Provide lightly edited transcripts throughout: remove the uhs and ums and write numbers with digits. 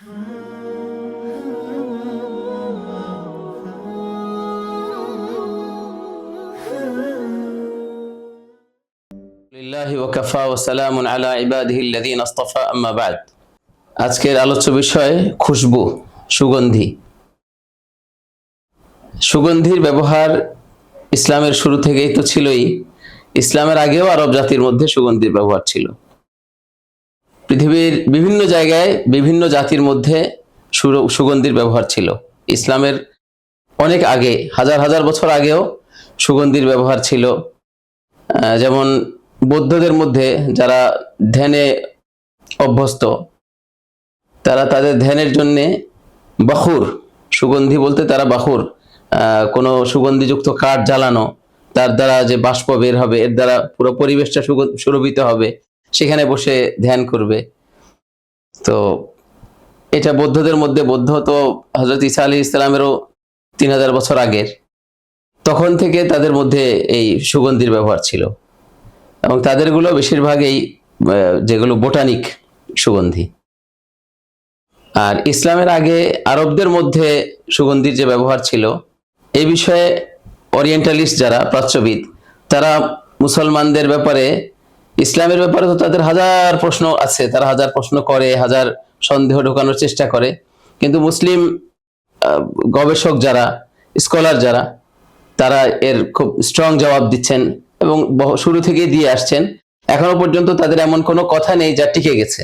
লিল্লাহি ওয়া কাফা ওয়া সালামুন আলা ইবাদিহিল্লাযীনা ইসতাফা আম্মা বা'দ। আজকের আলোচ্য বিষয় খুশবু, সুগন্ধি। সুগন্ধির ব্যবহার ইসলামের শুরু থেকেই তো ছিলই। ইসলামের আগেও আরব জাতির মধ্যে সুগন্ধির ব্যবহার ছিল। পৃথিবীর বিভিন্ন জায়গায় বিভিন্ন জাতির মধ্যে সুগন্ধির ব্যবহার ছিল। ইসলামের অনেক আগে, হাজার হাজার বছর আগেও সুগন্ধির ব্যবহার ছিল। যেমন বৌদ্ধদের মধ্যে যারা ধ্যানে অভ্যস্ত, তারা তাদের ধ্যানের জন্য বাখুর, সুগন্ধি বলতে তারা বাখুর, কোনো সুগন্ধিযুক্ত কাঠ জ্বালানো, তার দ্বারা যে বাষ্প বের হবে, এর দ্বারা পুরো পরিবেশটা সুরভিত হবে, সেখানে বসে ধ্যান করবে। তো এটা বৌদ্ধদের মধ্যে, বৌদ্ধ তো হযরত ঈসা আলাইহিস সালামেরও 3000 বছর আগের, তখন থেকে তাদের মধ্যে এই সুগন্ধির ব্যবহার ছিল। এবং তাদেরগুলো বেশিরভাগই যেগুলো বোটানিক সুগন্ধি। আর ইসলামের আগে আরবদের মধ্যে সুগন্ধির যে ব্যবহার ছিল, এই বিষয়ে ওরিয়েন্টালিস্ট যারা, প্রাচ্যবিদ, তারা মুসলমানদের ব্যাপারে, ইসলামের ব্যাপারে তো তাদের হাজার প্রশ্ন আছে, তারা হাজার প্রশ্ন করে, হাজার সন্দেহ ঢোকানোর চেষ্টা করে। কিন্তু মুসলিম গবেষক যারা, স্কলার যারা, তারা এর খুব স্ট্রং জবাব দিচ্ছেন এবং শুরু থেকেই দিয়ে আসছেন। এখনো পর্যন্ত তাদের এমন কোনো কথা নেই যা টিকে গেছে,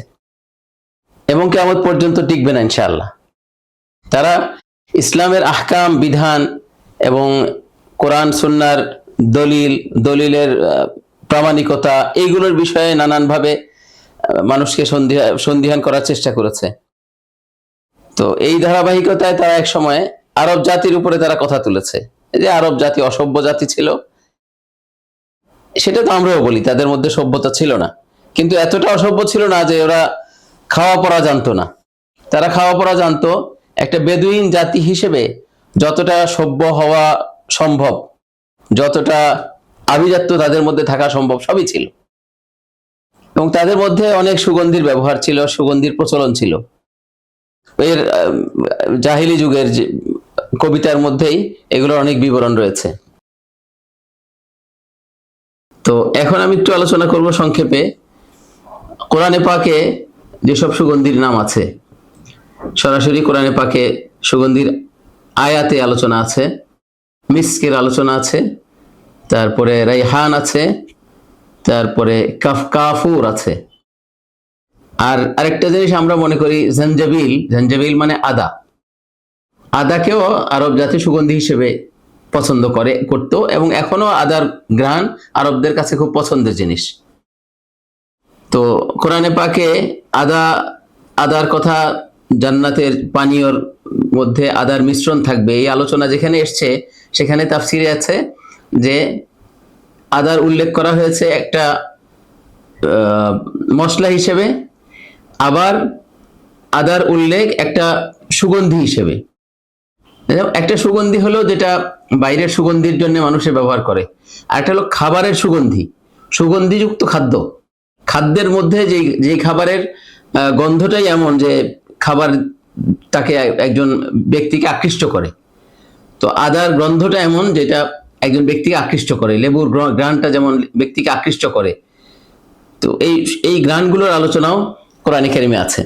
এবং কিয়ামত পর্যন্ত টিকবে না ইনশাআল্লাহ। তারা ইসলামের আহকাম, বিধান এবং কোরআন সুন্নাহর দলিলের প্রামাণিকতা, এইগুলোর বিষয়ে নানানভাবে মানুষকে সন্দিহান করার চেষ্টা করেছে। তো এই ধারাবাহিকতায় তারা এক সময় আরব জাতির উপরে তারা কথা তুলেছে যে আরব জাতি অসভ্য জাতি ছিল। সেটা তো আমরাও বলি, তাদের মধ্যে সভ্যতা ছিল না, কিন্তু এতটা অসভ্য ছিল না যে ওরা খাওয়া পড়া জানতো না। তারা খাওয়া পড়া জানতো। একটা বেদুইন জাতি হিসেবে যতটা সভ্য হওয়া সম্ভব, যতটা আভিজাত্য তাদের মধ্যে থাকা সম্ভব, সবই ছিল। এবং তাদের মধ্যে অনেক সুগন্ধির ব্যবহার ছিল, সুগন্ধির প্রচলন ছিল। এর জাহিলি যুগের কবিতার মধ্যেই এগুলোর অনেক বিবরণ রয়েছে। তো এখন আমি একটু আলোচনা করব সংক্ষেপে কোরআনে পাকে যেসব সুগন্ধির নাম আছে। সরাসরি কোরআনে পাকে সুগন্ধির আয়াতে আলোচনা আছে, মিস্কের আলোচনা আছে, তারপরে রাইহান আছে, তারপরে কাফুর আছে। আর আরেকটা জিনিস আমরা মনে করি জঞ্জাবিল মানে আদা। আদাকেও আরব জাতি সুগন্ধি হিসেবে পছন্দ করতো, এবং এখনো আদার ঘ্রাণ আরবদের কাছে খুব পছন্দের জিনিস। তো কোরআনে পাকে আদার কথা, জান্নাতের পানীয়র মধ্যে আদার মিশ্রণ থাকবে, এই আলোচনা যেখানে এসছে সেখানে তাফসিরে আছে যে আদার উল্লেখ করা হয়েছে একটা মশলা হিসেবে, আবার আদার উল্লেখ একটা সুগন্ধি হিসেবে। একটা সুগন্ধি হলো যেটা বাইরের সুগন্ধির জন্য মানুষে ব্যবহার করে, আর একটা হলো খাবারের সুগন্ধি, সুগন্ধিযুক্ত খাদ্যের মধ্যে যে খাবারের গন্ধটাই এমন যে খাবার তাকে একজন ব্যক্তিকে আকৃষ্ট করে। তো আদার গন্ধটা এমন যেটা একজন ব্যক্তিকে আকৃষ্ট করে, লেবুর ঘ্রাণটা যেমন ব্যক্তিকে আকৃষ্ট করে। তো এই ঘ্রাণগুলোর আলোচনাও কোরআনে কারিমে আছে।